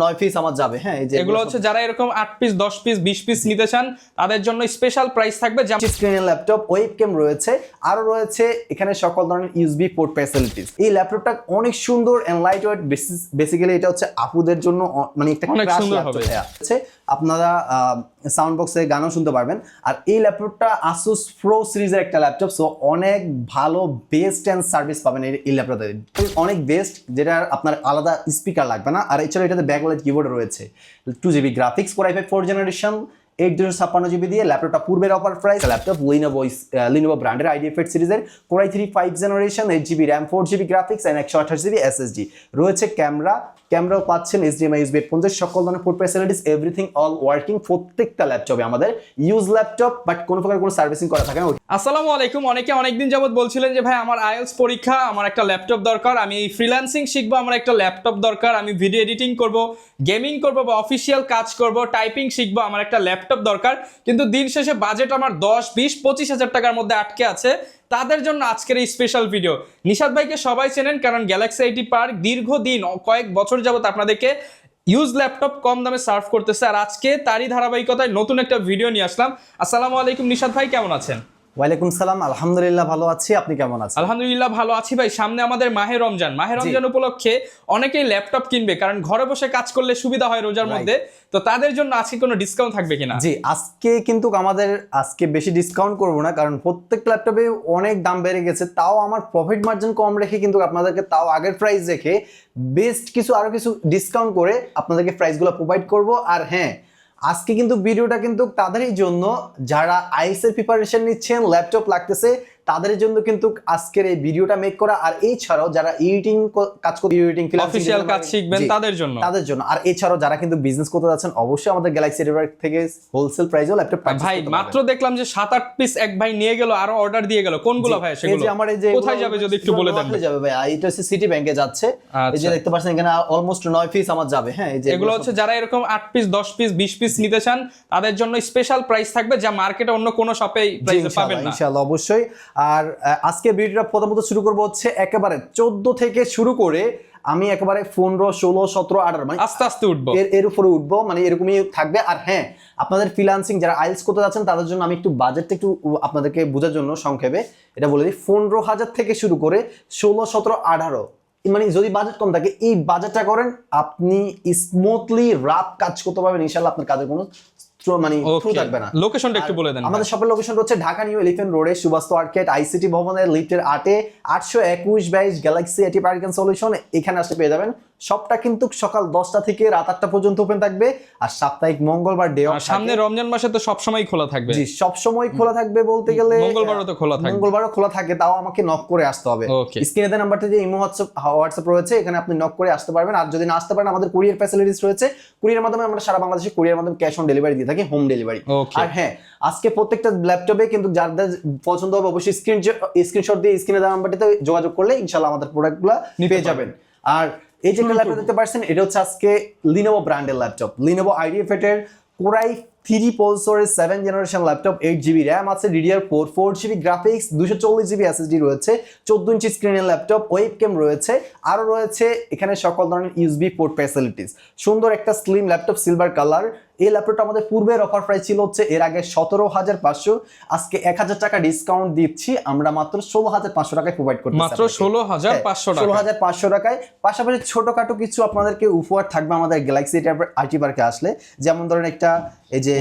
9 piece আমার যাবে। হ্যাঁ, এই যে এগুলো হচ্ছে যারা এরকম 8 পিস 10 পিস 20 পিস নিতে চান তাদের জন্য স্পেশাল প্রাইস থাকবে। স্ক্রিনের ল্যাপটপ, ওয়েবক্যাম রয়েছে, আরো রয়েছে এখানে সকল ধরনের ইউএসবি পোর্ট ফ্যাসিলিটিস। এই ল্যাপটপটা অনেক সুন্দর এন্ড লাইট ওয়েট। বেসিক্যালি এটা হচ্ছে আপুদের জন্য মানে একটা অনেক ক্রাশ সুন্দর ল্যাপটপ হবে। আপনারা সাউন্ড বক্সে গানও শুনতে পারবেন। আর এই ল্যাপটপটা আসুস প্রো সিরিজের একটা ল্যাপটপ, সো অনেক ভালো বেস্ট এন্ড সার্ভিস পাবেন এই ল্যাপটপে। অনেক বেস্ট, যেটা আপনার আলাদা স্পিকার লাগবে না। আর এছাড়া এটাতে ব্যাকলাইট কিবোর্ড রয়েছে, 2GB graphics, Core i5 4th generation, 8/256GB দিয়ে। ল্যাপটপটা পূর্বের অফার প্রাইস। ল্যাপটপ লিনোভো ব্র্যান্ডের ID5 সিরিজের, Core i3 5th generation, 8GB RAM, 4GB graphics and 128GB SSD রয়েছে। ক্যামেরাও পাচ্ছেন, HDMI USB পর্যন্ত সকল ধরনের port facilities, everything all working. প্রত্যেকটা ল্যাপটপে আমাদের ইউজ ল্যাপটপ, বাট কোনো প্রকার কোনো সার্ভিসিং করা থাকে না। আসসালামু আলাইকুম। অনেকে অনেকদিন যাবত বলছিলেন যে ভাই আমার আইএলটিএস পরীক্ষা, আমার একটা ল্যাপটপ দরকার, আমি ফ্রিল্যান্সিং শিখবো, আমার একটা ল্যাপটপ দরকার, আমি ভিডিও এডিটিং করব, গেমিং করব বা অফিসিয়াল কাজ করব, টাইপিং শিখবো, আমার একটা ল্যাপটপ দরকার। কিন্তু দিন শেষে বাজেট আমার 10, 20, 25 হাজার টাকার মধ্যে আটকে আছে। তাদের জন্য আজকের এই স্পেশাল ভিডিও। নিশাদ ভাইকে সবাই চেনেন, কারণ গ্যালাক্সি আইটি পার্ক দীর্ঘদিন কয়েক বছর যাবত আপনাদেরকে ইউজ ল্যাপটপ কম দামে সার্ভ করতেছে। আর আজকে তারই ধারাবাহিকতায় নতুন একটা ভিডিও নিয়ে আসলাম। আসসালামু আলাইকুম নিশাদ ভাই, কেমন আছেন? ওয়ালাইকুম সালাম, আলহামদুলিল্লাহ ভালো আছি। আপনি কেমন আছেন? আলহামদুলিল্লাহ ভালো আছি ভাই। সামনে আমাদের মাহে রমজান উপলক্ষে অনেকেই ল্যাপটপ কিনবে, কারণ ঘরে বসে কাজ করলে সুবিধা হয় রোজার মধ্যে। তো তাদের জন্য আজকে কোনো ডিসকাউন্ট থাকবে কিনা? জি, আজকে কিন্তু আজকে বেশি ডিসকাউন্ট করব না, কারণ প্রত্যেক ল্যাপটপে অনেক দাম বেড়ে গেছে। তাও আমার প্রফিট মার্জিন কম রেখে কিন্তু আপনাদেরকে তাও আগের প্রাইস রেখে বেস্ট আরো কিছু ডিসকাউন্ট করে আপনাদেরকে প্রাইসগুলো প্রোভাইড করব। আর হ্যাঁ, আজকে কিন্তু ভিডিওটা কিন্তু তাদেরই জন্য যারা আইএলটিএস এর প্রিপারেশন নিচ্ছেন, ল্যাপটপ লাগতেছে, তাদের জন্য কিন্তু আজকের এই ভিডিওটা মেক করা। আর এছাড়াও যারা এডিটিং কাজ করতে, এডিটিং অফিশিয়াল কাজ শিখবেন তাদের জন্য। আর এছাড়াও যারা কিন্তু বিজনেস করতে যাচ্ছেন, অবশ্যই আমাদের গ্যালাক্সি আইটি পার্ক থেকে হোলসেল প্রাইসেও ল্যাপটপ পাচ্ছেন। ভাই মাত্র দেখলাম যে 7-8 পিস এক ভাই নিয়ে গেল, আরো অর্ডার দিয়ে গেল। কোনগুলো ভাই সেগুলো? কোথায় যাবে যদি একটু বলে দেন। যাবে ভাই, এটা হচ্ছে সিটি ব্যাংকে যাচ্ছে। এই যে দেখতে পাচ্ছেন এখানে অলমোস্ট 9 পিস আমার যাবে। হ্যাঁ, এই যে এগুলো হচ্ছে যারা এরকম 8 পিস 10 পিস 20 পিস নিতে চান তাদের জন্য স্পেশাল প্রাইস থাকবে, যা মার্কেটে অন্য কোনো শপে প্রাইসে পাবেন না ইনশাআল্লাহ। অবশ্যই। আর আজকে ভিডিওটা প্রথমত শুরু করব হচ্ছে একেবারে 14 থেকে শুরু করে আমি একেবারে 15, 16, 17, 18 মানে আস্তে আস্তে উঠবো, এর উপরে উঠবো, মানে এরকমই থাকবে। আর হ্যাঁ, আপনাদের ফ্রিল্যান্সিং যারা আইএলটিএস করতে যাচ্ছেন তাদের জন্য আমি একটু বাজেটটা একটু আপনাদেরকে বোঝার জন্য সংক্ষেপে এটা বলে দিই। 15,000 থেকে শুরু করে 16, 17, 18, মানে যদি বাজেট কম থাকে এই বাজেটটা করেন, আপনি স্মুথলি রাত কাজ করতে পারবেন ইনশাআল্লাহ। আপনার কাজের কোনো মানে থ্রু থাকবে না। লোকেশনটা একটু বলে দেন। আমাদের শপের লোকেশন হচ্ছে ঢাকা নিউ এলিফ্যান্ট রোডে সুবাস্তু আর্কেড আইসিটি ভবনের লিফটের 8-এ 821-22 galaxy IT park and solution. এখানে আসলে পেয়ে যাবেন। শপটা কিন্তু সকাল 10টা থেকে রাত 8টা পর্যন্ত ওপেন থাকবে। আর সাপ্তাহিক মঙ্গলবার ডে অফ। সামনে রমজান মাসে তো সব সময় খোলা থাকবে। জি, সব সময় খোলা থাকবে বলতে গেলে মঙ্গলবারও তো খোলা থাকবে। মঙ্গলবারও খোলা থাকে, তাও আমাকে নক করে আসতে হবে। স্ক্রিনে দেওয়া নাম্বারটা যে ইমো হোয়াটসঅ্যাপ রয়েছে, এখানে আপনি নক করে আসতে পারবেন। আর যদি না আসতে পারেন, আমাদের কুরিয়ার ফ্যাসিলিটিস রয়েছে। কুরিয়ার মাধ্যমে আমরা সারা বাংলাদেশে কুরিয়ার মাধ্যমে ক্যাশ অন ডেলিভারি দিয়ে থাকি, হোম ডেলিভারি। আর হ্যাঁ, আজকে প্রত্যেকটা ল্যাপটপে কিন্তু যাদের পছন্দ হবে অবশ্যই স্ক্রিনশট দিয়ে স্ক্রিনে দেওয়া নাম্বারটিতে যোগাযোগ করলে ইনশাআল্লাহ আমাদের প্রোডাক্টগুলো পেয়ে যাবেন। আর এই যে ল্যাপটপ দেখতে পাচ্ছেন, এটা হচ্ছে আজকে লিনোভো ব্র্যান্ডের ল্যাপটপ। লিনোভো ID5 এর Core i3 প্রসেসরের 7th generation laptop, 8GB RAM আছে, DDR4, 4GB graphics, 240GB SSD রয়েছে, 14 ইঞ্চি স্ক্রিনের ল্যাপটপ, ওয়েবক্যাম রয়েছে, আরো রয়েছে এখানে সকল ধরনের ইউএসবি পোর্ট ফ্যাসিলিটিস। সুন্দর একটা স্লিম ল্যাপটপ, সিলভার কালার। এই ল্যাপটপটা আমাদের পূর্বের অফার প্রাইস ছিল হচ্ছে এর আগে 17,500, আজকে 1000 টাকা ডিসকাউন্ট দিচ্ছি আমরা মাত্র 16,500 টাকায় প্রোভাইড করতেছি। মাত্র 16,500 টাকা, 16,500 টাকায়। পাশাপাশি ছোটখাটো কিছু আপনাদেরকে উপহার থাকবে আমাদের গ্যালাক্সি আইটি পার্কে আসলে। যেমন ধরেন একটা এই যে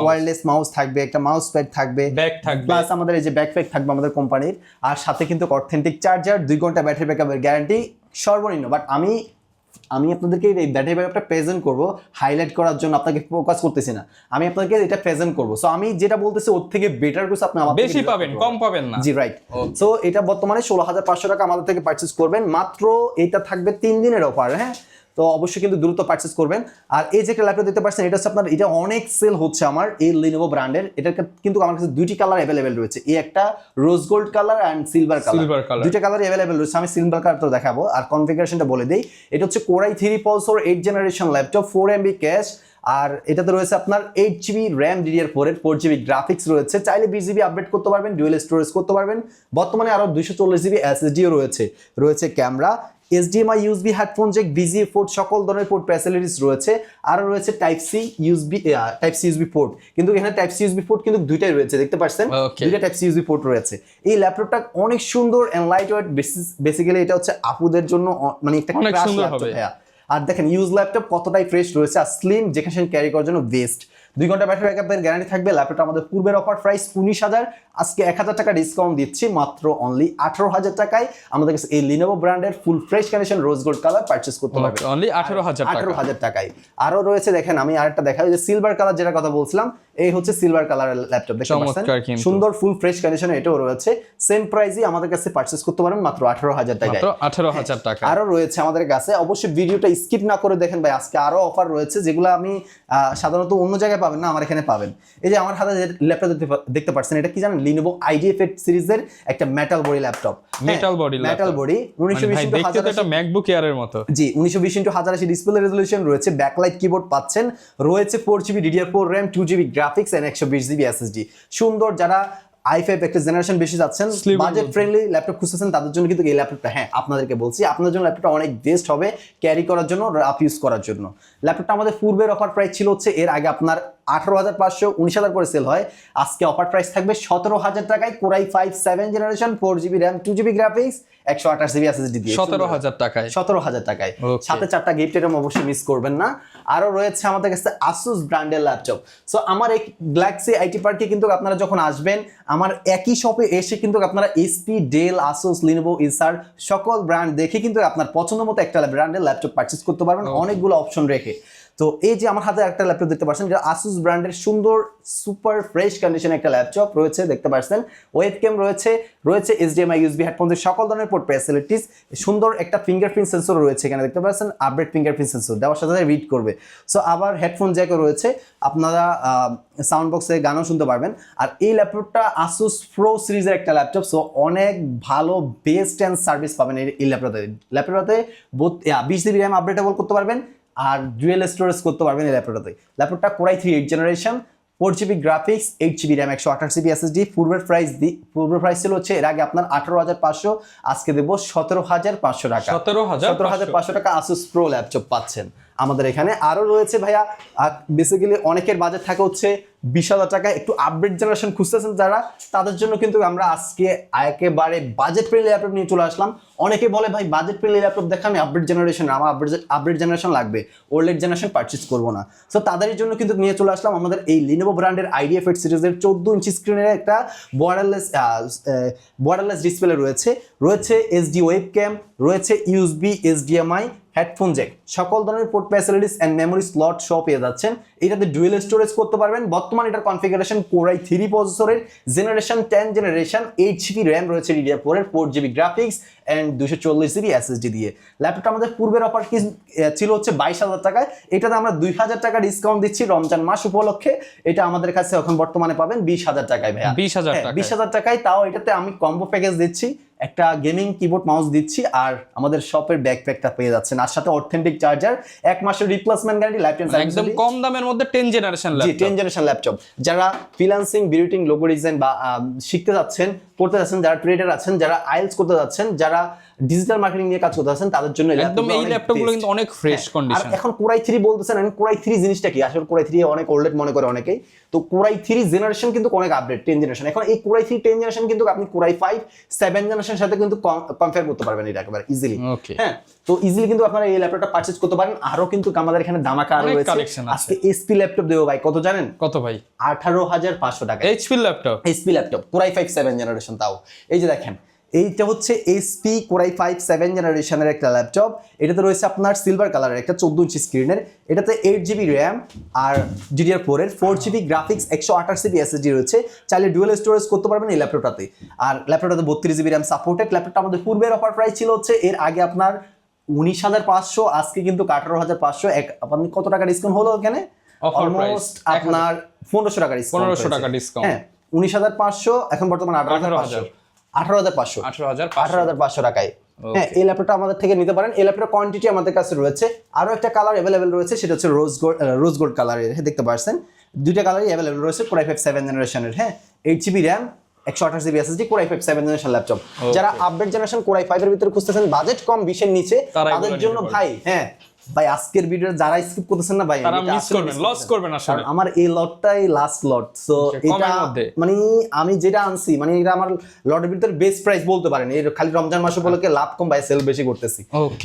ওয়্যারলেস মাউস থাকবে, একটা মাউস প্যাড থাকবে, ব্যাগ থাকবে, প্লাস আমাদের এই যে ব্যাকপ্যাক থাকবে আমাদের কোম্পানির। আর সাথে কিন্তু অথেন্টিক চার্জার, 2 ঘন্টা ব্যাটারি ব্যাকআপের গ্যারান্টি সর্বনিম্ন। বাট আমি আপনাদেরকে এই ব্যাটারি ব্যাকআপটা প্রেজেন্ট করব হাইলাইট করার জন্য, আপনাকে ফোকাস করতেছি না, আমি আপনাদেরকে এটা প্রেজেন্ট করব। সো আমি যেটা বলতেছি ওর থেকে বেটার কিছু আপনি আমাদের বেশি পাবেন, কম পাবেন না। জি রাইট। সো এটা বর্তমানে 16,500 টাকা আমাদের থেকে পারচেজ করবেন। মাত্র এটা থাকবে 3 দিনের অফার। হ্যাঁ, তো অবশ্যই কিন্তু দ্রুত পারচেজ করবেন। আর এই যে একটা ল্যাপটপ দেখতে পাচ্ছেন, এটা হচ্ছে আপনার, এটা অনেক সেল হচ্ছে আমার এই লিনোভো ব্র্যান্ডের। এটা কিন্তু আমার কাছে 2টি কালার অ্যাভেলেবেল রয়েছে, এই একটা rose gold colour and silver colour. 2টা কালার অ্যাভেলেবেল রয়েছে। আমি সিলভার কালারটা দেখাবো আর কনফিগারেশনটা বলে দেই। এটা হচ্ছে Core i3 processor, 8th generation laptop, 4MB cache. আর এটাতে রয়েছে আপনার 8GB RAM, DDR4 এর 4GB গ্রাফিক্স রয়েছে। চাইলে 20GB আপডেট করতে পারবেন, ডুয়েল স্টোরেজ করতে পারবেন। বর্তমানে আরো 240GB SSDও রয়েছে। Camera, HDMI USB headphone Jack BGA port সকল ধরনের পোর্ট ফ্যাসিলিটিস রয়েছে। আরও রয়েছে টাইপ সি ইউএসবি পোর্ট, কিন্তু এখানে টাইপ সি ইউএসবি পোর্ট কিন্তু দুইটাই রয়েছে, দেখতে পাচ্ছেন দুইটা টাইপ সি ইউএসবি পোর্ট রয়েছে। এই ল্যাপটপটা অনেক সুন্দর এন্ড লাইট ওয়েট, বেসিক্যালি এটা হচ্ছে আপুদের জন্য মানে একটা ক্রাশ ল্যাপটপ। হ্যাঁ, আর দেখেন ইউজ ল্যাপটপ কতটাই ফ্রেশ রয়েছে, আর স্লিম, যেখানে ক্যারি করার জন্য বেস্ট। 2 ঘন্টা ব্যাটারি ব্যাকআপের গ্যারান্টি থাকবে। ল্যাপটপটা আমাদের পূর্বের অফার প্রাইস 19,000, আজকে 1,000 টাকা ডিসকাউন্ট দিচ্ছি, মাত্র অনলি 18,000 টাকায় আমাদের কাছে এই লিনোভো ব্র্যান্ডের full fresh condition rose gold colour purchase করতে পারবেন অনলি 18,000 টাকায়। আরো রয়েছে দেখেন, আমি আরেকটা দেখাই, যে সিলভার কালার যেটা কথা বলছিলাম, এই হচ্ছে সিলভার কালারের ল্যাপটপ, দেখতে পাচ্ছেন সুন্দর ফুল ফ্রেশ কন্ডিশনে এটাও রয়েছে। সেম প্রাইসে আমাদের কাছে পারচেজ করতে পারেন মাত্র 18,000 টাকায়। 18,000 টাকা। আরো রয়েছে আমাদের কাছে, অবশ্যই ভিডিওটা স্কিপ না করে দেখেন ভাই, আজকে আরো অফার রয়েছে যেগুলো আমি সাধারণত অন্য জায়গায় পাবেন না, আমার এখানে পাবেন। এই যে আমার হাতে যে ল্যাপটপ দেখতে পাচ্ছেন, এটা কি জানেন? লিনোভো IdeaPad সিরিজের একটা metal body laptop. Metal body 1920 এটা ম্যাকবুক এয়ারের মতো। জি, 1920x1080 ডিসপ্লে রেজোলিউশন রয়েছে, ব্যাকলাইট কিবোর্ড পাচ্ছেন, রয়েছে 4GB DDR4 RAM, 2GB graphics and 120GB SSD। সুন্দর, যারা i5 একটা জেনারেশন বেশি যাচ্ছেন, বাজেট ফ্রেন্ডলি ল্যাপটপ খুঁজতেছেন, তাদের জন্য কিন্তু এই ল্যাপটপটা, হ্যাঁ আপনাদেরকে বলছি, আপনাদের জন্য ল্যাপটপটা অনেক বেস্ট হবে ক্যারি করার জন্য, রাফ ইউজ করার জন্য। ল্যাপটপটা আমাদের পূর্বের অফার প্রাইস ছিল হচ্ছে, এর আগে আপনার 18,500 19,000 করে সেল হয়, আজকে অফার প্রাইস থাকবে 17,000 টাকায়, core i 5 7 generation, 4GB RAM, 2GB graphics, 128GB SSD দিয়ে 17,000 টাকায়। 17,000 টাকায়, সাথে 4টা গিফট আইটেম অবশ্যই মিস করবেন না। আরো রয়েছে আমাদের কাছে Asus ব্র্যান্ডের ল্যাপটপ। সো আমার এই গ্যালাক্সি আইটি পার্কে কিন্তু আপনারা যখন আসবেন, আমার একই শপে এসে কিন্তু আপনারা HP, Dell, Asus, Lenovo, Acer সকল ব্র্যান্ড দেখে কিন্তু আপনার পছন্দ মতো একটা ব্র্যান্ডের ল্যাপটপ পারচেজ করতে পারবেন, অনেকগুলো অপশন রেখে। তো এই যে আমার হাতে একটা ল্যাপটপ দেখতে পাচ্ছেন, যেটা Asus ব্র্যান্ডের সুন্দর সুপার ফ্রেশ কন্ডিশনে একটা ল্যাপটপ রয়েছে, দেখতে পাচ্ছেন ওয়েবক্যাম রয়েছে, HDMI USB হেডফোনের সকল ধরনের পোর্ট ফ্যাসিলিটিস, সুন্দর একটা ফিঙ্গারপ্রিন্ট সেন্সর রয়েছে এখানে, দেখতে পাচ্ছেন আপডেট ফিঙ্গারপ্রিন্ট সেন্সর দেওয়ার সাথে রিড করবে। সো আবার হেডফোন জ্যাকও রয়েছে, আপনারা সাউন্ড বক্সে গানও শুনতে পারবেন। আর এই ল্যাপটপটা Asus Pro সিরিজের একটা ল্যাপটপ, সো অনেক ভালো বেস্ট অ্যান্ড সার্ভিস পাবেন এই ল্যাপটপটাতে 20GB RAM আপডেটেবল করতে পারবেন, আর ডুয়েল স্টোরেজ করতে পারবেন এই ল্যাপটপটা। Core i 3 8 generation, 4GB graphics, 8GB RAM, 128GB SSD। পূর্বের প্রাইস ছিল হচ্ছে এর আগে আপনার 18,500, আজকে দেবো 17,500 টাকা। 17,500 টাকা Asus Pro ল্যাপটপ পাচ্ছেন আমাদের এখানে। আরো রয়েছে ভাইয়া, বেসিক্যালি অনেকের বাজেট থাকে হচ্ছে 20,000 টাকা, একটু আপডেট জেনারেশন খুঁজতেছেন যারা, তাদের জন্য কিন্তু আমরা আজকে একেবারে বাজেট ফ্রেন্ডলি ল্যাপটপ নিয়ে চলে আসলাম। অনেকে বলে ভাই বাজেট ফ্রেন্ডলি ল্যাপটপ দেখান, আপডেট জেনারেশন, আমার আপডেট জেনারেশন লাগবে, ওল্ড জেনারেশন পারচেজ করবো না। সো তাদের জন্য কিন্তু নিয়ে চলে আসলাম আমাদের এই লিনোভো ব্র্যান্ডের IdeaPad সিরিজের 14 ইঞ্চি স্ক্রিনের একটা বর্ডারলেস ডিসপ্লে রয়েছে SD ওয়েবক্যাম, রয়েছে USB, HDMI, হেডফোন জ্যাক, সকল ধরনের port facilities and memory slot সহ পেয়ে যাচ্ছেন। এটাতে ডুয়েল স্টোরেজ করতে পারবেন। বর্তমানে এটার কনফিগারেশন কোরাই 3 প্রসেসরের জেনারেশন 10 জেনারেশন, 8GB RAM রয়েছে DDR4 এর, 4GB graphics and 240GB SSD দিয়ে। ল্যাপটপটা আমাদের পূর্বের অফার কি ছিল হচ্ছে 22,000 টাকায়, এটাতে আমরা 2,000 টাকা ডিসকাউন্ট দিচ্ছি রমজান মাস উপলক্ষে। এটা আমাদের কাছে এখন বর্তমানে পাবেন 20,000 টাকায় ভাইয়া, 20,000 টাকায়। তাও এটাতে আমি কম্বো প্যাকেজ দিচ্ছি, একটা গেমিং কিবোর্ড মাউস দিচ্ছি, আর আমাদের শপের ব্যাকপ্যাকটা পেয়ে যাচ্ছেন, আর সাথে অথেন্টিক চার্জার, 1 মাসের replacement guarantee, life time service, একদম কম দামের মধ্যে 10 জেনারেশন ল্যাপটপ। জি, 10 জেনারেশন ল্যাপটপ। যারা ফ্রিল্যান্সিং, বিউটিং, লোগো ডিজাইন বা শিখতে যাচ্ছেন, করতে যাচ্ছেন, যারা ট্রেডার আছেন, যারা আইএলটিএস করতে যাচ্ছেন, যারা ডিজিটাল মার্কেটিং নিয়ে কাজ করতে যাচ্ছেন, তাদের জন্য একদম এই ল্যাপটপগুলো কিন্তু অনেক ফ্রেশ কন্ডিশন। এখন কোরাই 3 বলতেছেন, কোরাই 3 জিনিসটা কি? আসলে কোরাই 3 অনেক ওল্ড মনে করে অনেকেই, তো কোরাই 3 জেনারেশন কিন্তু অনেক আপডেট, 10 জেনারেশন। এখন এই কোরাই 3 10 জেনারেশন কিন্তু আপনি কোরাই 5 7 জেনারেশনের সাথে কিন্তু কম্পেয়ার করতে পারবেন এটা একেবারে ইজিলি। হ্যাঁ, তো ইজিলি কিন্তু আপনারা এই ল্যাপটপটা পারচেজ করতে পারেন। আরো কিন্তু আমাদের এখানে দামাকা আরো রয়েছে। আজকে HP ল্যাপটপ দেবো ভাই, কত জানেন? কত ভাই? 18,500 টাকা। HP laptop core i 5 7 generation. তাও এই যে দেখেন, এইটা হচ্ছে HP কোরাই 5 7 জেনারেশনের একটা ল্যাপটপ। এটাতে রয়েছে আপনার সিলভার কালারের একটা 14 ইঞ্চি স্ক্রিনের, এটাতে 8GB RAM আর DDR4 এর, 4GB গ্রাফিক্স, 128GB SSD রয়েছে। চাইলে ডুয়েল স্টোরেজ করতে পারবেন এই ল্যাপটপটাতে। আর ল্যাপটপটাতে 32GB RAM সাপোর্টেড। ল্যাপটপটা আমাদের পূর্বের অফার প্রাইস ছিল হচ্ছে এর আগে আপনার 19,500, আজকে কিন্তু 18,500। আপনি কত টাকা ডিসকাউন্ট হলো এখানে? অলমোস্ট আপনার 1500 টাকা ডিসকাউন্ট। 1500 টাকা ডিসকাউন্ট। হ্যাঁ, 19,500 এখন বর্তমানে 18,500 টাকায়। হ্যাঁ, এই ল্যাপটপটা আমাদের থেকে নিতে পারেন। এই ল্যাপটপের কোয়ান্টিটি আমাদের কাছে রয়েছে, আরো একটা কালার অ্যাভেলেবেল রয়েছে, সেটা হচ্ছে রোজ গোল্ড কালারের। দেখতে পাচ্ছেন দুইটা কালারই অ্যাভেলেবেল রয়েছে কোরাই 5 7 জেনারেশনের। হ্যাঁ, 8GB RAM, 128 GB SSD core i5 7th generation laptop. যারা আপডেট জেনারেশন কোর i5 এর ভিতরে খুঁজতেছেন, বাজেট কম 20 এর নিচে, তাদের জন্য ভাই ভাই আজকের ভিডিও যারা স্কিপ করতেছেন না ভাই, তারা মিস করবেন, লস করবেন আসলে। আমার এই লটটাই লাস্ট লট, সো এটা মানে আমি যেটা আনছি মানে এটা আমার লটের ভিতরে বেস্ট প্রাইস বলতে পারেন। এই খালি রমজান মাস উপলক্ষে লাভ কম ভাই, সেল বেশি করতেছি,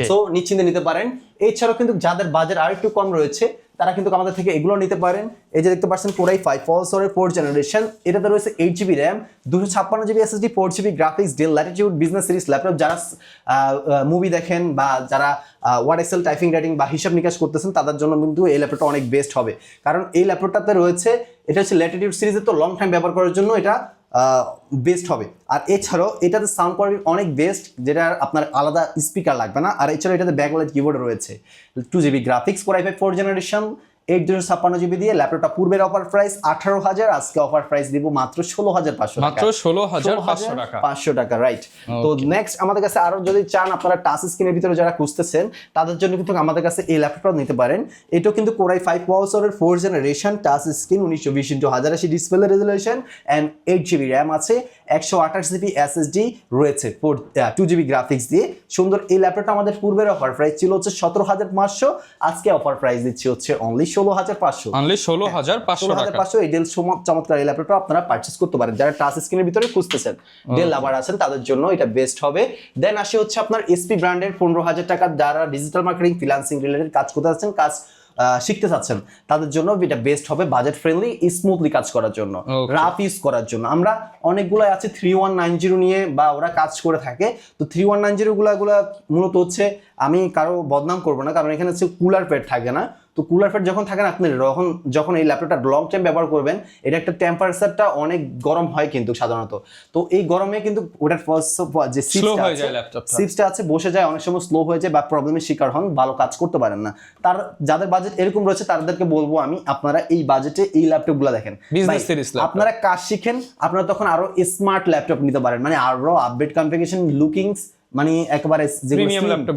সো নিশ্চিন্তে নিতে পারেন। এছাড়াও কিন্তু যাদের বাজেট আর একটু কম রয়েছে তারা কিন্তু আমাদের থেকে এগুলো নিতে পারেন। এই যে দেখতে পাচ্ছেন কোর i5 প্রসেসরের 4th জেনারেশন, এটাতে রয়েছে 8 GB RAM, 256 GB SSD, 4 GB graphics, del Latitude business series laptop. যারা মুভি দেখেন বা যারা ওয়ার্ড এক্সেল টাইপিং রাইটিং বা হিসাব নিকাশ করতেছেন তাদের জন্য কিন্তু এই ল্যাপটপটা অনেক বেস্ট হবে, কারণ এই ল্যাপটপটাতে রয়েছে, এটা হচ্ছে ল্যাটিটিউড সিরিজের, তো লং টাইম ব্যবহার করার জন্য এটা বেস্ট হবে। আর এছাড়াও এটাতে সাউন্ড কোয়ালিটি অনেক বেস্ট, যেটা আপনার আলাদা স্পিকার লাগবে না। আর এছাড়াও এটাতে ব্যাকলাইট কিবোর্ড রয়েছে, 2 GB graphics, core i5 4th generation, 8 GB দিয়ে। ল্যাপটপটা পূর্বের অফার প্রাইস 18,000, আজকে অফার প্রাইস দিব মাত্র 16,500 টাকা, মাত্র 16,500 টাকা, 500 টাকা, রাইট। তো নেক্সট আমাদের কাছে আরো যদি চান আপনারা টাচ স্ক্রিনের ভিতরে যারা খুঁজতেছেন তাদের জন্য কিন্তু আমাদের কাছে এই ল্যাপটপটা নিতে পারেন। এটাও কিন্তু কোর i5 প্রসেসরের 4th generation, touch screen, 1920x1080 display resolution and 8 GB RAM আছে, 128 জিবি এসএসডি রয়েছে, 2 জিবি গ্রাফিক্স দিয়ে সুন্দর। এই ল্যাপটপটা আমাদের পূর্বের অফার প্রাইস ছিল হচ্ছে 17,500, আজকে অফার প্রাইস দিচ্ছি হচ্ছে অনলি 16,500, অনলি 16,500 এই ডেল চমৎকার এই ল্যাপটপটা আপনারা পারচেজ করতে পারেন যারা টাচ স্ক্রিনের ভিতরে খুঁজতেছেন, ডেল লাভার আছেন তাদের জন্য এটা বেস্ট হবে। দেন আসে হচ্ছে আপনার এসপি ব্র্যান্ডের 15,000 টাকা, যারা ডিজিটাল মার্কেটিং ফ্রিল্যান্সিং রিলেটেড কাজ করতে যাচ্ছেন, কাজ শিখতে চাচ্ছেন, তাদের জন্য এটা বেস্ট হবে, বাজেট ফ্রেন্ডলি, স্মুথলি কাজ করার জন্য, রাফ ইউজ করার জন্য। আমরা অনেকগুলো আছে 3190 নিয়ে বা ওরা কাজ করে থাকে, তো 3190 গুলা মূলত হচ্ছে, আমি কারো বদনাম করবো না, কারণ এখানে হচ্ছে কুলার প্যাড থাকে না, তো কুলার প্যাড যখন থাকে না, আপনি যখন এই ল্যাপটপটা লং টাইম ব্যবহার করবেন, এটা একটা টেম্পারেচারটা অনেক গরম হয় কিন্তু সাধারণত, তো এই গরমে কিন্তু ওটার যে সিপসটা আছে বসে যায়, অনেক সময় স্লো হয়ে যায় বা প্রবলেমের শিকার হন, ভালো কাজ করতে পারেন না। তার যাদের বাজেট এরকম রয়েছে তাদেরকে বলবো আমি, আপনারা এই বাজেটে এই ল্যাপটপগুলো দেখেন, আপনারা কাজ শিখেন, আপনারা তখন আরো স্মার্ট ল্যাপটপ নিতে পারেন, মানে আরো আপডেট কনফিগারেশন লুকিংস, মানে একেবারে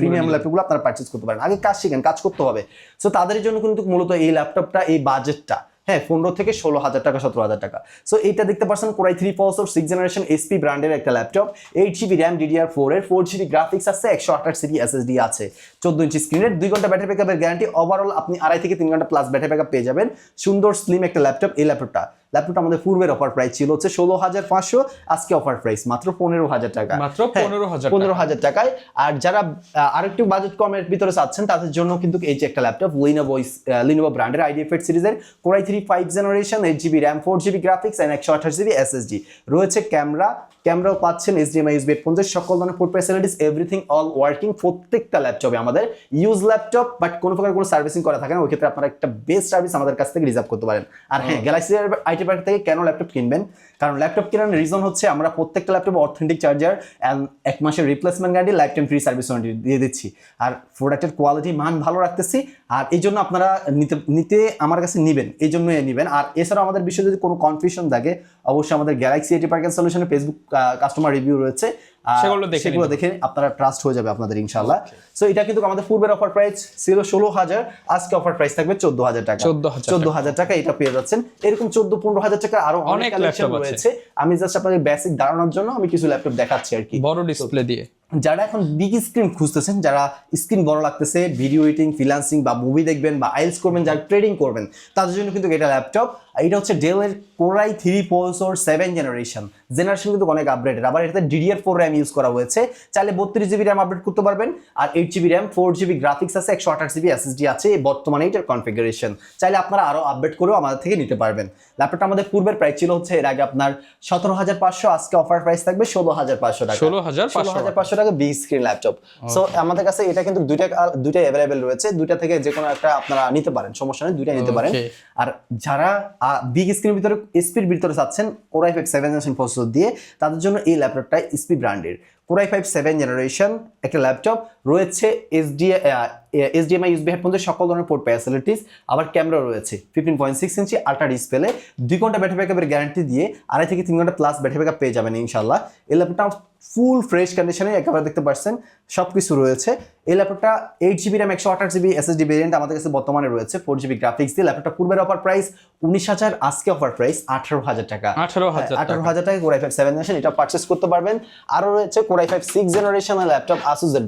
প্রিমিয়াম ল্যাপটপগুলো আপনারা পারচেজ করতে পারেন। আগে কাজ শিখেন, কাজ করতে হবে, সো তাদের জন্য কিন্তু মূলত এই ল্যাপটপটা, এই বাজেটটা 15 থেকে 16,000 টাকা, 17,000 টাকা। সো এইটা দেখতে পাচ্ছেন core i3 processor 6th generation SP ব্র্যান্ডের একটা ল্যাপটপ, 8 জিবি র্যাম DDR4 এর, 4 জিবি গ্রাফিক্স আছে, 128 জিবি এসএসডি আছে, 14 ইঞ্চি স্ক্রিনের, 2 ঘন্টা ব্যাটারি ব্যাকআপের গ্যারান্টি, ওভারঅল আপনি 2.5 থেকে 3 ঘন্টা প্লাস ব্যাটারি ব্যাকআপ পেয়ে যাবেন। সুন্দর স্লিম একটা ল্যাপটপ এই ল্যাপটপটা আমাদের পূর্বের অফার প্রাইস ছিল হচ্ছে 16,500, আজকে অফার প্রাইস মাত্র 15,000 টাকা, মাত্র 15,000 টাকায়। আর যারা আরেকটু বাজেট কমের ভিতরে চাচ্ছেন তাদের জন্য কিন্তু এই যে একটা ল্যাপটপ লিনোভো ব্র্যান্ডের IdeaPad সিরিজের core i3 5th generation, 8 GB RAM, 4 GB graphics and 128 GB SSD রয়েছে। ক্যামেরাও পাচ্ছেন, HDMI USB 50, সকল ধরনের port facilities, everything all working. প্রত্যেকটা ল্যাপটপে আমাদের ইউজ ল্যাপটপ, বাট কোনো প্রকার কোনো সার্ভিসিং করা থাকে না, ওই ক্ষেত্রে আপনারা একটা বেস্ট সার্ভিস আমাদের কাছ থেকে রিজার্ভ করতে পারেন। আর গ্যালাক্সি IT পার্ক থেকে কেন ল্যাপটপ কিনবেন, কারণ ল্যাপটপ কেনার রিজন হচ্ছে আমরা প্রত্যেকটা ল্যাপটপে অথেন্টিক চার্জার এন্ড 1 মাসের replacement guarantee, life time free service warranty দিয়ে দিচ্ছি, আর প্রোডাক্টের কোয়ালিটি মান ভালো রাখতেছি, আর এই জন্য আপনারা নিতে আমার কাছে নিবেন, এই জন্যই নিবেন। আর এছাড়াও আমাদের বিষয়ে যদি কোনো কনফিউশন থাকে, অবশ্যই আমাদের গ্যালাক্সি IT পার্ক এন্ড সলিউশনের ফেসবুক কাস্টমার রিভিউ রয়েছে, সেগুলো দেখে আপনারা ট্রাস্ট হয়ে যাবে আপনাদের ইনশাআল্লাহ। সো এটা কিন্তু আমাদের পূর্বের অফার প্রাইস ছিল 16,000, আজকে অফার প্রাইস থাকবে 14,000 টাকা, 14,000 টাকা এটা পেয়ে যাচ্ছেন। এরকম 14-15,000 টাকা আরো অনেক কালেকশন রয়েছে, আমি জাস্ট আপনাদের বেসিক ধারণার জন্য আমি কিছু ল্যাপটপ দেখাচ্ছি আর কি, বড় ডিসপ্লে দিয়ে। যারা এখন বিগ স্ক্রিন খুঁজতেছেন, যারা স্ক্রিন বড় লাগতেছে, ভিডিও এডিটিং, ফ্রিল্যান্সিং বা মুভি দেখবেন বা আইএলটিএস করবেন, যারা ট্রেডিং করবেন, তাদের জন্য কিন্তু এটা ল্যাপটপ। এটা হচ্ছে ডেলের core i3 processor 7th generation কিন্তু অনেক আপডেটেড, আবার এটাতে DDR4 র্যাম ইউজ করা হয়েছে, চাইলে 32 জিবি র্যাম আপডেট করতে পারবেন, আর 8 জিবি র্যাম, 4 জিবি গ্রাফিক্স আছে, 128 জিবি এসএসডি আছে বর্তমানে এটার কনফিগারেশন, চাইলে আপনারা আরো আপডেট করেও আমাদের থেকে নিতে পারবেন। ল্যাপটপটা আমাদের পূর্বের প্রাইস ছিল হচ্ছে এর আগে আপনার 17,500, আজকে অফার প্রাইস থাকবে 16,500 টাকা, 16,500 টাকা বিগ স্ক্রিন ল্যাপটপ। সো আমাদের কাছে এটা কিন্তু দুইটা অ্যাভেলেবেল রয়েছে, দুইটা থেকে যে কোনো একটা আপনারা নিতে পারেন, সমস্যা নেই, দুইটা নিতে পারেন। আর যারা বিগ স্ক্রিনের ভিতরে স্পিড ভিতরে চাচ্ছেন core i5 7th generation processor দিয়ে, তাদের জন্য এই ল্যাপটপটা এসপি ব্র্যান্ডের Core i5 7 জেনারেশন একটা ল্যাপটপ, রয়েছে HDMI USB হেডফোনের সকল ধরনের পোর্ট ফ্যাসিলিটিস, আবার ক্যামেরা রয়েছে 15.6 ইঞ্চি আল্ট্রা ডিসপ্লে, 2 ঘন্টা ব্যাটারি ব্যাকআপের গ্যারান্টি দিয়ে 2.5 থেকে 3 ঘন্টা প্লাস ব্যাটারি ব্যাকআপ পেয়ে যাবেন ইনশাআল্লাহ। এই ল্যাপটপটা ফুল ফ্রেশ কন্ডিশনে একেবারে দেখতে পাচ্ছেন সব কিছু রয়েছে। এই ল্যাপটপটা 8GB RAM 128GB SSD variant আমাদের কাছে বর্তমানে রয়েছে 4GB গ্রাফিক্স দিয়ে। ল্যাপটপটা পূর্বের অফার প্রাইস 19,000, আজকে অফার প্রাইস 18,000 টাকা। 18,000 টাকা Core i5 7 জেনারেশন এটা পারচেজ করতে পারবেন। আরো রয়েছে Core i5 6 জেনারেশনের ল্যাপটপ Asus এর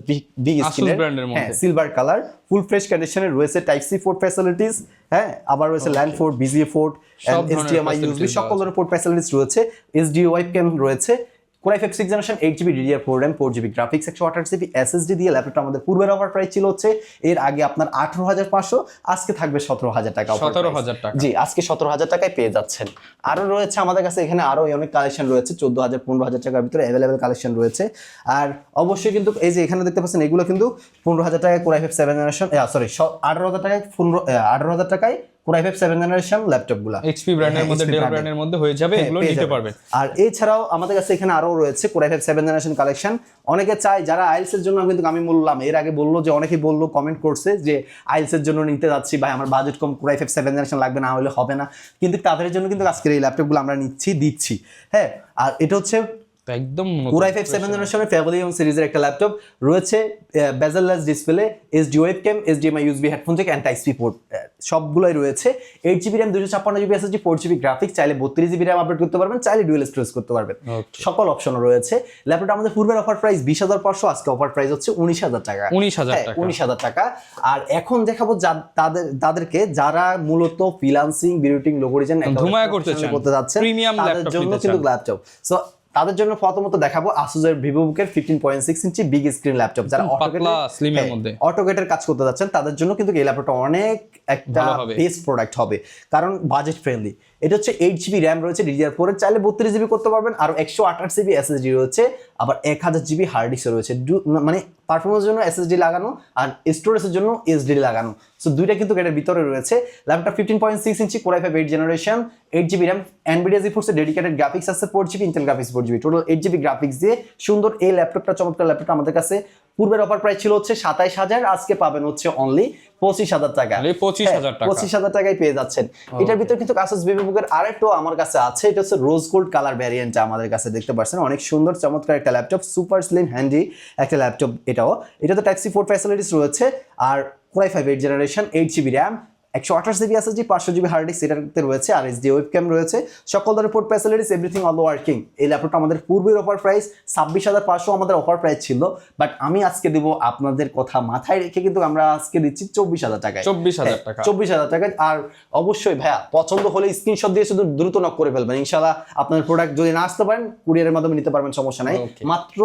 বিগ স্ক্রিনের, হ্যাঁ সিলভার কালার, ফুল ফ্রেশ কন্ডিশনে রয়েছে টাইপ সি পোর্ট ফ্যাসিলিটিস, হ্যাঁ আবার রয়েছে land port, BGA port, HDMI USB সকল ধরনের পোর্ট ফ্যাসিলিটিস রয়েছে, HD ওয়েবক্যাম রয়েছে। Core i5 6 generation 8GB DDR4 RAM 4GB graphics 128GB SSD দিয়ে ল্যাপটপটা আমাদের পূর্বের অফার প্রাইস ছিল হচ্ছে এর আগে আপনার 18,500, আজকে থাকবে 17,000 টাকা। 17,000 টাকা, জি আজকে 17,000 টাকায় পেয়ে যাচ্ছেন। আরো রয়েছে আমাদের কাছে এখানে আরো অনেক কালেকশন রয়েছে 14,000 15,000 টাকার ভিতরে অ্যাভেলেবেল কালেকশন রয়েছে। আর অবশ্যই কিন্তু এই যে এখানে দেখতে পাচ্ছেন এগুলো কিন্তু 15,000 টাকায় Core i5 7 জেনারেশন, সরি 18,000 টাকায় 18,000 টাকায় Core i5 7 জেনারেশন ল্যাপটপগুলো HP ব্র্যান্ডের মধ্যে, ডেল ব্র্যান্ডের মধ্যে হয়ে যাবে, এগুলো নিতে পারবেন। আর এছাড়াও আমাদের কাছে এখানে আরো রয়েছে Core i5 7 জেনারেশন কালেকশন। অনেকে চায় যারা আইএলস এর জন্য, কিন্তু আমি বললাম এর আগে বললো যে অনেকেই বললো কমেন্ট করছে যে আইএলস এর জন্য নিতে যাচ্ছি ভাই, আমার বাজেট কম, Core i5 7 জেনারেশন লাগবে, না হলে হবে না। কিন্তু তাদের জন্য কিন্তু আজকের এই ল্যাপটপগুলো আমরা দিচ্ছি, হ্যাঁ। আর এটা হচ্ছে একদম Core i5 7 জেনারেশনের ফ্যামিলিয়ন সিরিজের একটা ল্যাপটপ, রয়েছে bezelless display, HD webcam, HDMI USB headphone jack and type C port সবগুলোই রয়েছে। 8GB RAM 256GB SSD 4GB graphics, চাইলে 32GB RAM আপডেট করতে পারবেন, চাইলে ডুয়াল স্টোরেজ করতে পারবেন, সকল অপশন রয়েছে। ল্যাপটপটা আমাদের পূর্বের অফার প্রাইস 20,500, আজকে অফার প্রাইস হচ্ছে 19,000 টাকা। 19,000 টাকা। আর এখন দেখাবো তাদেরকে যারা মূলত ফ্রিল্যান্সিং, ভিডিও লোগো ডিজাইন করতে যাচ্ছেন, তাদের জন্য কিন্তু ল্যাপটপ। সো তাদের জন্য প্রথমত দেখাবো Asus এর VivoBook এর 15.6 ইঞ্চি বিগ স্ক্রিন ল্যাপটপ, যারা অটোকেটের কাজ করতে যাচ্ছেন তাদের জন্য কিন্তু এই ল্যাপটপটা অনেক একটা বেস্ট প্রোডাক্ট হবে, কারণ বাজেট ফ্রেন্ডলি। এটা হচ্ছে 8GB RAM রয়েছে DDR4 এর, চাইলে 32GB করতে পারবেন, আর 128GB SSD রয়েছে, আবার 1000GB হার্ড ডিস্ক রয়েছে, মানে পারফরমেন্সের জন্য SSD লাগানো আর স্টোরেজের জন্য SD লাগানো। সো দুইটা কিন্তু এটার ভিতরে রয়েছে। ল্যাপটপ 15.6 ইঞ্চি Core i5 8 generation, 8GB RAM, NVIDIA GeForce dedicated graphics আছে 4GB, Intel graphics 4GB, total 8GB graphics দিয়ে সুন্দর এই ল্যাপটপটা, চমৎকার ল্যাপটপটা আমাদের কাছে পূর্বের অফার প্রাইস ছিল হচ্ছে 27,000, আজকে পাবেন হচ্ছে অনলি 25,000 টাকা। 25,000 টাকায় পেয়ে যাচ্ছেন। এটার ভিতরে কিন্তু Asus VivoBook এর আরেকটা আমার কাছে আছে, এটা হচ্ছে রোজ গোল্ড কালার ভ্যারিয়েন্টটা আমাদের কাছে দেখতে পাচ্ছেন, অনেক সুন্দর চমৎকার একটা ল্যাপটপ, সুপার স্লিম হ্যান্ডি একটা ল্যাপটপ। এটাতে টাইপ সি পোর্ট ফ্যাসিলিটিস রয়েছে, আর Core i5 8 generation, 8GB RAM, 128GB SSD, 500GB hard disk এটাতে রয়েছে, আর HD ওয়েবক্যাম রয়েছে, সকল ধরনের port facilities, everything all working. এই ল্যাপটপটা আমাদের পূর্বের অফার প্রাইস 26,500 আমাদের অফার প্রাইস ছিল, বাট আমি আজকে দিব আপনাদের কথা মাথায় রেখে, কিন্তু আমরা আজকে দিচ্ছি 24,000 টাকায়। 24,000 টাকায়। আর অবশ্যই ভাইয়া পছন্দ হলে স্ক্রিনশট দিয়ে শুধু দ্রুত নক করে ফেলবেন, ইনশাআল্লাহ আপনার প্রোডাক্ট যদি না আসতে পারেন কুরিয়ারের মাধ্যমে নিতে পারবেন, সমস্যা নাই, মাত্র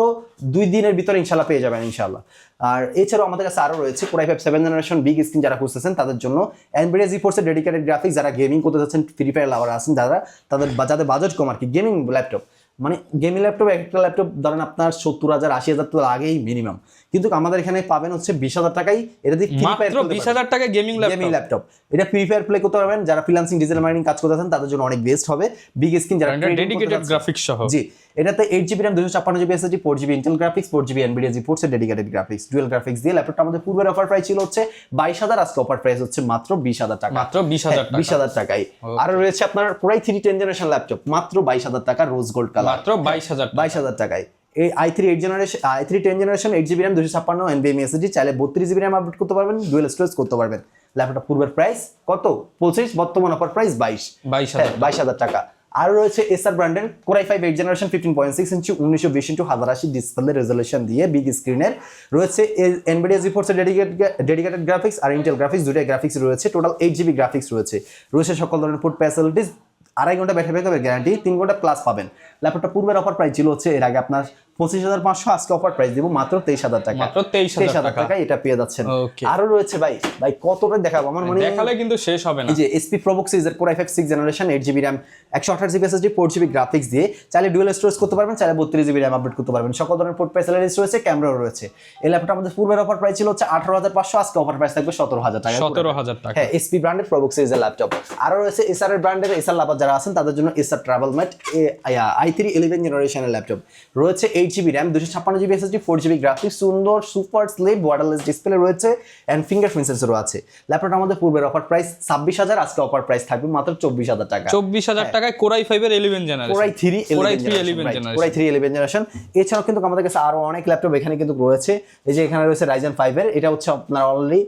2 দিনের ভিতরে ইনশাআল্লাহ পেয়ে যাবেন ইনশাআল্লাহ। আর এছাড়াও আমাদের কাছে আরো রয়েছে Core i5 7 generation big screen যারা খুঁজতেছেন তাদের জন্য, NVIDIA GeForce এর ডেডিকেটেড গ্রাফিক্স, যারা গেমিং করতে যাচ্ছেন, ফ্রি ফায়ার লাভার আছেন যাদের বাজেট কম আর কি, গেমিং ল্যাপটপ, মানে গেমিং ল্যাপটপ, একটা ল্যাপটপ ধরেন আপনার 70,000 80,000 তো লাগেই মিনিমাম, কিন্তু আমাদের এখানে পাবেন হচ্ছে 20,000 টাকায়। এটা দিয়ে মাত্র 20,000 টাকায় গেমিং ল্যাপটপ, এটা ফ্রি ফায়ার প্লে করতে পারবেন, যারা ফ্রিল্যান্সিং ডিজিটাল মার্কেটিং কাজ করতে আছেন তাদের জন্য অনেক বেস্ট হবে। বিগ স্ক্রিন যারা ডেডিকেটেড গ্রাফিক্স সহ, জি এটাতে 8GB RAM 256GB SSD 4GB Intel graphics 4GB NVIDIA GeForce এর ডেডিকেটেড গ্রাফিক্স ডুয়াল গ্রাফিক্স দিয়ে ল্যাপটপটা আমাদের পূর্বের অফার প্রাইস ছিল হচ্ছে 22,000, আজকে অফার প্রাইস হচ্ছে মাত্র 20,000 টাকা। মাত্র 20,000 টাকায়। আর রয়েছে আপনার Core i3 10 জেনারেশন ল্যাপটপ, মাত্র 22,000 টাকা, রোজ গোল্ড কালার, মাত্র 22,000 টাকায়। এই i3 10 generation 8GB RAM 256 NVMe SSD, চাইলে 32GB RAM আপডেট করতে পারবেন, ডুয়াল স্টোরেজ করতে পারবেন। ল্যাপটপটা পূর্বের প্রাইস কত? 25, বর্তমান অফার প্রাইস 22,000 টাকা। আর রয়েছে এসার ব্র্যান্ডের Core i5 8 জেনারেশন 15.6 ইঞ্চি 1920x1080 ডিসপ্লে রেজোলিউশন দিয়ে বিগ স্ক্রিনের, রয়েছে NVIDIA GeForce এর ডেডিকেটেড গ্রাফিক্স আর Intel গ্রাফিক্স, দুটোই গ্রাফিক্স রয়েছে, টোটাল 8GB গ্রাফিক্স রয়েছে সকল ধরনের পোর্ট ফ্যাসিলিটিস, 2.5 ঘন্টা ব্যাটারি ব্যাকআপের গ্যারান্টি, 3 ঘন্টা প্লাস পাবেন। ল্যাপটপটা পূর্বের অফার প্রাইস ছিল হচ্ছে এর আগে আপনার 25,500, আজকে অফার প্রাইস দিব মাত্র 23,000 টাকা। মাত্র 23,000 টাকা এটা পেয়ে যাচ্ছেন। আরো রয়েছে ভাই কতটা দেখাবো, আমার মনে দেখালে কিন্তু শেষ হবে না। এই যে SP ProBook সিরিজের Core i5 6 generation 8GB RAM 128GB SSD 4GB graphics দিয়ে, চাইলে ডুয়াল স্টোরেজ করতে পারবেন, চাইলে 32GB RAM আপডেট করতে পারবেন, সকল ধরনের পোর্ট ফ্যাসিলিটিস রয়েছে, ক্যামেরাও রয়েছে। এই ল্যাপটপটা আমাদের পূর্বের অফার প্রাইস ছিল হচ্ছে 18,500, আজকে অফার প্রাইস থাকবে 17,000 টাকা। 17,000 টাকা। হ্যাঁ, SP ব্র্যান্ডের ProBook সিরিজের ল্যাপটপ। আরো রয়েছে এসার এর ব্র্যান্ডের এসার লাভার যারা আছেন তাদের জন্য এসার ট্রাভেল ম্যাট i3 11 জেনারেশনের ল্যাপটপ রয়েছে 8GB RAM 256GB SSD 4GB graphics, সুন্দর সুপার স্লিম ওয়াটারলেস ডিসপ্লে রয়েছে এন্ড ফিঙ্গারপ্রিন্ট সেন্সরও আছে। ল্যাপটপটা আমাদের পূর্বের অফার প্রাইস 26,000, আজকে অফার প্রাইস থাকবে মাত্র 24,000 টাকা। 24,000 টাকায় Core i5 এর 11 জেনারেশন, Core i3 11 জেনারেশন। এছাড়াও কিন্তু আমাদের কাছে আরো অনেক ল্যাপটপ এখানে কিন্তু রয়েছে। এই যে এখানে রয়েছে Ryzen 5 এর, এটা হচ্ছে আপনার অলরেডি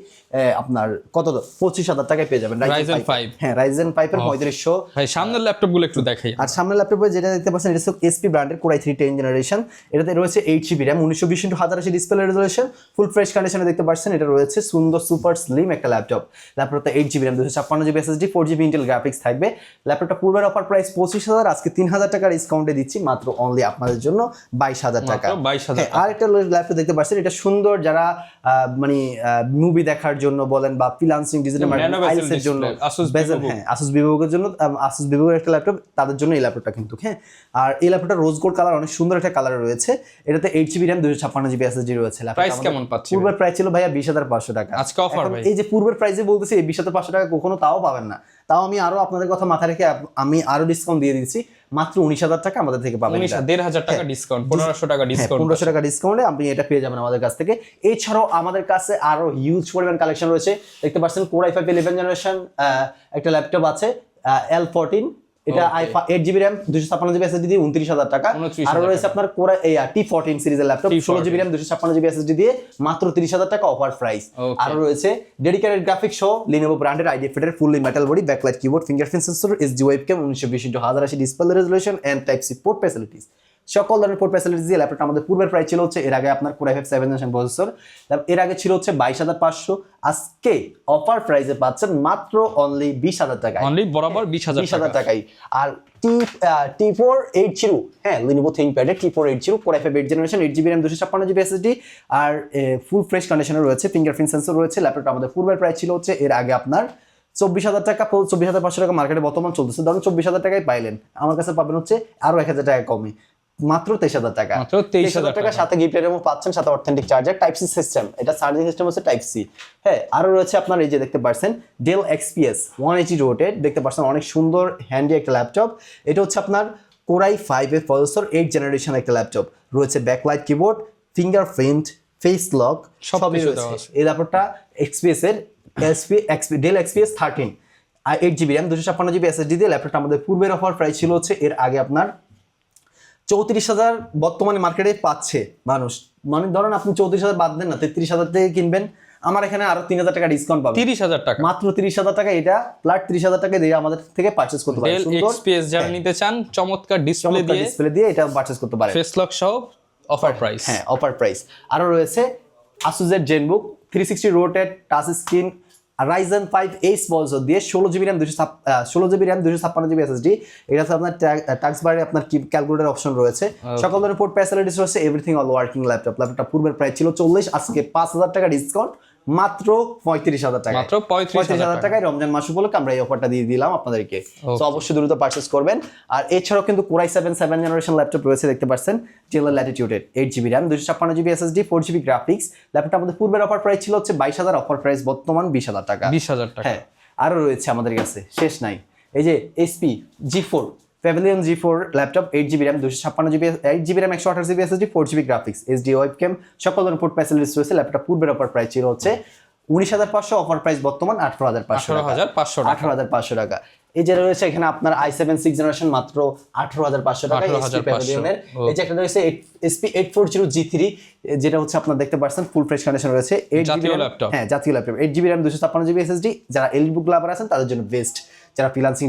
আপনার কত 25,000 টাকায় পেয়ে যাবেন Ryzen 5। হ্যাঁ Ryzen 5 এর 3500। ভাই সামনের ল্যাপটপগুলো একটু দেখাই। আর সামনের ল্যাপটপে যেটা দেখতে পাচ্ছেন এটা হচ্ছে HP ব্র্যান্ডের Core i3 10 জেনারেশন। এটাতে রয়েছে 8GB RAM 1920x1080 display resolution, full fresh কন্ডিশনে দেখতে পাচ্ছেন। এটা রয়েছে সুন্দর সুপার স্লিম একটা ল্যাপটপ। ল্যাপটপটা 8GB RAM 256GB SSD 4GB Intel graphics থাকবে। ল্যাপটপটা পূর্বের অফার প্রাইস 25,000, আজকে 3,000 টাকা ডিসকাউন্টে দিচ্ছি মাত্র অনলি আপনাদের জন্য 22,000 টাকা। 22,000। আর একটা ল্যাপটপ দেখতে পাচ্ছেন, এটা সুন্দর যারা মানে মুভি দেখার জন্য বলেন বা ফ্রিল্যান্সিং ডিজিটাল মার্কেটিং আইএলটিএস এর জন্য, Asus বিভাগের জন্য, Asus বিভাগের একটা ল্যাপটপ, তাদের জন্য এই ল্যাপটপটা কিন্তু। হ্যাঁ, আর এই ল্যাপটপটা রোজ গোল্ড কালার, অনেক সুন্দর একটা কালার রয়েছে। এটাতে 8GB RAM 256GB SSD রয়েছে। প্রাইস কেমন পাচ্ছি? পূর্বের প্রাইস ছিল ভাইয়া 20,500 টাকা, আজকে অফার ভাই। এই যে পূর্বের প্রাইসে বলতেছি এই 20,500 টাকা কখনো তাও পাবেন না। তাও আমি আরো আপনাদের কথা মাথায় রেখে আমি আরো ডিসকাউন্ট দিয়ে দিচ্ছি, মাত্র 19,000 টাকা আমাদের থেকে পাবেন। 1,500 টাকা ডিসকাউন্ট, 1,500 টাকা ডিসকাউন্ট, 1,500 টাকা ডিসকাউন্টে আপনি এটা পেয়ে যাবেন আমাদের কাছ থেকে। এছাড়াও আমাদের কাছে আরো হিউজ পরিমাণ কালেকশন রয়েছে। দেখতে পাচ্ছেন Core i5 11 জেনারেশন একটা ল্যাপটপ আছে L14, এটা 8GB RAM 256GB SSD দিয়ে 29,000 টাকা। আর রয়েছে আপনার Core T14 সিরিজের laptop 16GB RAM 256GB SSD দিয়ে মাত্র 30,000 টাকা অফার প্রাইস। আর রয়েছে ডেডিকেটেড গ্রাফিক্স সহ Lenovo ব্র্যান্ডের IDF এর fully metal body, backlight keyboard, fingerprint sensor, SD webcam, 1920x1080 display resolution and Type-C port facilities. সকল ধরনের পোর্ট ফ্যাসিলিটিস দিয়ে ল্যাপটপটা আমাদের পূর্বের প্রাইস ছিল হচ্ছে, এর আগে আপনার Core i5 7 জেনারেশন প্রসেসর, এর আগে ছিল হচ্ছে 22,500, আজকে অফার প্রাইসে পাচ্ছেন মাত্র অনলি 20,000 টাকায়, অনলি বরাবর 20,000 টাকায়। আর T480, হ্যাঁ Lenovo ThinkPad এর T480 Core i5 8 generation 8GB RAM 256GB SSD আর ফুল ফ্রেশ কন্ডিশনে রয়েছে, ফিঙ্গারপ্রিন্ট সেন্সর রয়েছে। ল্যাপটপটা আমাদের পূর্বের প্রাইস ছিল হচ্ছে এর আগে আপনার 24,000 টাকা, 24,500 টাকা মার্কেটে বর্তমান চলতেছে। ধরুন 24,000 টাকায় পাইলেন, আমার কাছে পাবেন হচ্ছে আরো 1,000 টাকা কমে, মাত্র 23,000 টাকা। মাত্র 23,000 টাকা, সাথে গিফট এমও পাচ্ছেন, সাথে অথেন্টিক চার্জার, Type-C সিস্টেম, এটা চার্জিং সিস্টেম হচ্ছে Type-C। হ্যাঁ, আরো রয়েছে আপনার এই যে দেখতে পাচ্ছেন Dell XPS 180 রোটেড, দেখতে পাচ্ছেন অনেক সুন্দর হ্যান্ডি একটা ল্যাপটপ। এটা হচ্ছে আপনার Core i5 এর প্রসেসর 8 জেনারেশন একটা ল্যাপটপ, রয়েছে backlight keyboard, fingerprint, face lock সবই রয়েছে। এই ল্যাপটপটা XPS এর Dell XPS 13 আর 8GB RAM 256GB SSD দিয়ে ল্যাপটপটা আমাদের পূর্বের অফার প্রাইস ছিল হচ্ছে এর আগে আপনার 34,000, বর্তমানে মার্কেটে পাচ্ছে মানুষ। মানে ধরেন আপনি 34,000 বাদ দেন না, 33,000 থেকে কিনবেন, আমার এখানে আরো 3,000 টাকা ডিসকাউন্ট পাবেন, 30,000 টাকা, মাত্র 30,000 টাকা। এটা প্লাস 30,000 টাকা দিয়ে আমাদের থেকে পারচেজ করতে পারেন। Dell XPS যারা নিতে চান, চমৎকার ডিসপ্লে দিয়ে এটা পারচেজ করতে পারেন, ফেস লক সহ অফার প্রাইস। হ্যাঁ, অফার প্রাইস। আরো রয়েছে Asus এর ZenBook 360 রোটেড touch screen Ryzen 5 Ace processor দিয়ে 16GB RAM 256GB SSD। এটা আপনার টাস্ক বারে আপনার কি ক্যালকুলেটর অপশন রয়েছে, সকল ধরনের পোর্ট ফ্যাসিলিটিস রয়েছে, এভরিথিং অল ওয়ার্কিং ল্যাপটপ। ল্যাপটপটা পূর্বের প্রাইস ছিল 40, আজকে 5,000 টাকা ডিসকাউন্ট, মাত্র 35,000 টাকা, মাত্র 35,000 টাকায় রমজান মাস উপলক্ষে আমরা এই অফারটা দিয়ে দিলাম আপনাদেরকে। তো অবশ্যই দ্রুত পারচেজ করবেন। আর এছাড়াও কিন্তু Core i7 7 জেনারেশন ল্যাপটপ রয়েছে, দেখতে পাচ্ছেন Dell Latitude 8GB RAM 256GB SSD 4GB graphics. ল্যাপটপটা আমাদের পূর্বের অফার প্রাইস ছিল হচ্ছে 22,000, অফার প্রাইস বর্তমান 20,000 টাকা। 20,000 টাকা। হ্যাঁ, আরো রয়েছে আমাদের কাছে, শেষ নাই। এই যে HP G4 Pavilion G4 laptop 8GB RAM 256GB 8GB RAM 128GB SSD 4GB graphics, SD webcam, সকল ধরনের পোর্ট ফ্যাসিলিটিস রয়েছে। ল্যাপটপটা পূর্বের অফার প্রাইস ছিল হচ্ছে 19,500, অফার প্রাইস বর্তমান 18,500 টাকা। এই যে রয়েছে এখানে আপনার i7 6 জেনারেশন মাত্র 18,500 টাকা HP প্যাভিলিয়নের। এই যে একটা রয়েছে HP 840 G3, যেটা হচ্ছে আপনার দেখতে পাচ্ছেন ফুল ফ্রেশ কন্ডিশন রয়েছে, 8GB ল্যাপটপ। হ্যাঁ, জাতীয় laptop 8GB RAM 256GB SSD। যারা এলিটবুক লাভার আছেন তাদের জন্য বেস্ট, যারা ফ্রিল্যান্সিং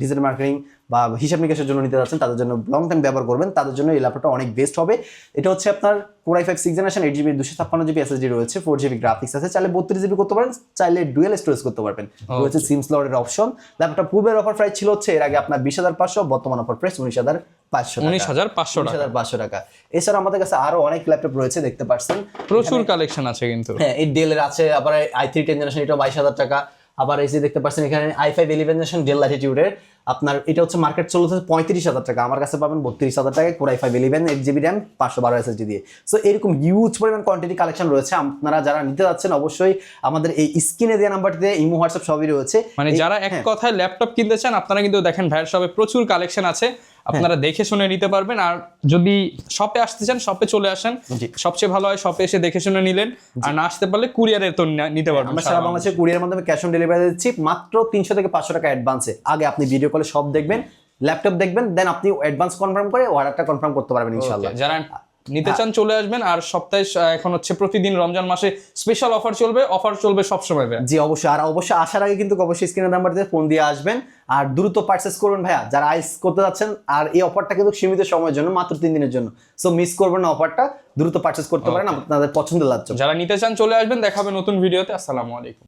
ডিজিটাল মার্কেটিং বা হিসাব নিকাশের জন্য নিতে যাচ্ছেন, তাদের জন্য লং টাইম ব্যবহার করবেন, তাদের জন্য এই ল্যাপটপটা অনেক বেস্ট হবে। এটা হচ্ছে আপনার Core i5 6 generation 8GB 256GB SSD রয়েছে, 4GB গ্রাফিক্স আছে, চাইলে 32GB করতে পারেন, চাইলে ডুয়াল স্টোরেজ করতে পারবেন, রয়েছে সিম স্লটের অপশন। ল্যাপটপটা পূর্বের অফার প্রাইস ছিল হচ্ছে এর আগে আপনার 20,500, বর্তমান অফার প্রাইস 19,500 টাকা। এছাড়া আমাদের কাছে আরো অনেক ল্যাপটপ রয়েছে, দেখতে পাচ্ছেন প্রচুর কালেকশন আছে কিন্তু। হ্যাঁ, এই Dell এর আছে, আবার i3 10 জেনারেশন, এটা 22,000 টাকা। আবার এই যে দেখতে পাচ্ছেন এখানে i5 11 জেনারেশন Dell Latitude এর, আপনার এটা হচ্ছে মার্কেট চলছে 35,000 টাকা, আমার কাছে পাবেন 32,000 টাকায় Core i5 11 8GB RAM 512 SSD দিয়ে। সো এরকম হিউজ পরিমাণ কোয়ান্টিটি কালেকশন রয়েছে। আপনারা যারা নিতে যাচ্ছেন অবশ্যই আমাদের এই স্ক্রিনে দেওয়া নাম্বারটিতে ইমো হোয়াটসঅ্যাপ সবই রয়েছে। মানে যারা এক কথায় ল্যাপটপ কিনতে চান, আপনারা কিন্তু দেখেন ভাইয়ের শপে প্রচুর কালেকশন আছে। আপনারা দেখে শুনে নিতে পারবেন। আর যদি শপে আসতে চান শপে চলে আসেন, সবচেয়ে ভালো হয় শপে এসে দেখে শুনে নিলেন। আর না আসতে পারলে কুরিয়ারে তো নিতে পারবেন। আমরা সারা বাংলাদেশে কুরিয়ারের মাধ্যমে ক্যাশ অন ডেলিভারি দিচ্ছি মাত্র 300 থেকে 500 টাকা অ্যাডভান্সে। আগে আপনি ভিডিও কলে সব দেখবেন, ল্যাপটপ দেখবেন, দেন আপনি অ্যাডভান্স কনফার্ম করে অর্ডারটা কনফার্ম করতে পারবেন ইনশাআল্লাহ। যারা নিতে চান চলে আসবেন। আর সপ্তাহে এখন হচ্ছে প্রতিদিন রমজান মাসে স্পেশাল অফার চলবে সবসময় ভাই। জি অবশ্যই। আর অবশ্যই আসার আগে কিন্তু অবশ্যই স্ক্রিনের নাম্বারটিতে ফোন দিয়ে আসবেন আর দ্রুত পারচেস করবেন ভাইয়া, যারা আইস করতে যাচ্ছেন। আর এই অফারটা কিন্তু সীমিত সময়ের জন্য, মাত্র 3 দিনের জন্য। সো মিস করবেন না অফারটা, দ্রুত পারচেস করতে পারেন আপনাদের পছন্দের ল্যাপটপ। যারা নিতে চান চলে আসবেন, দেখাবে নতুন ভিডিওতে। আসসালামু আলাইকুম।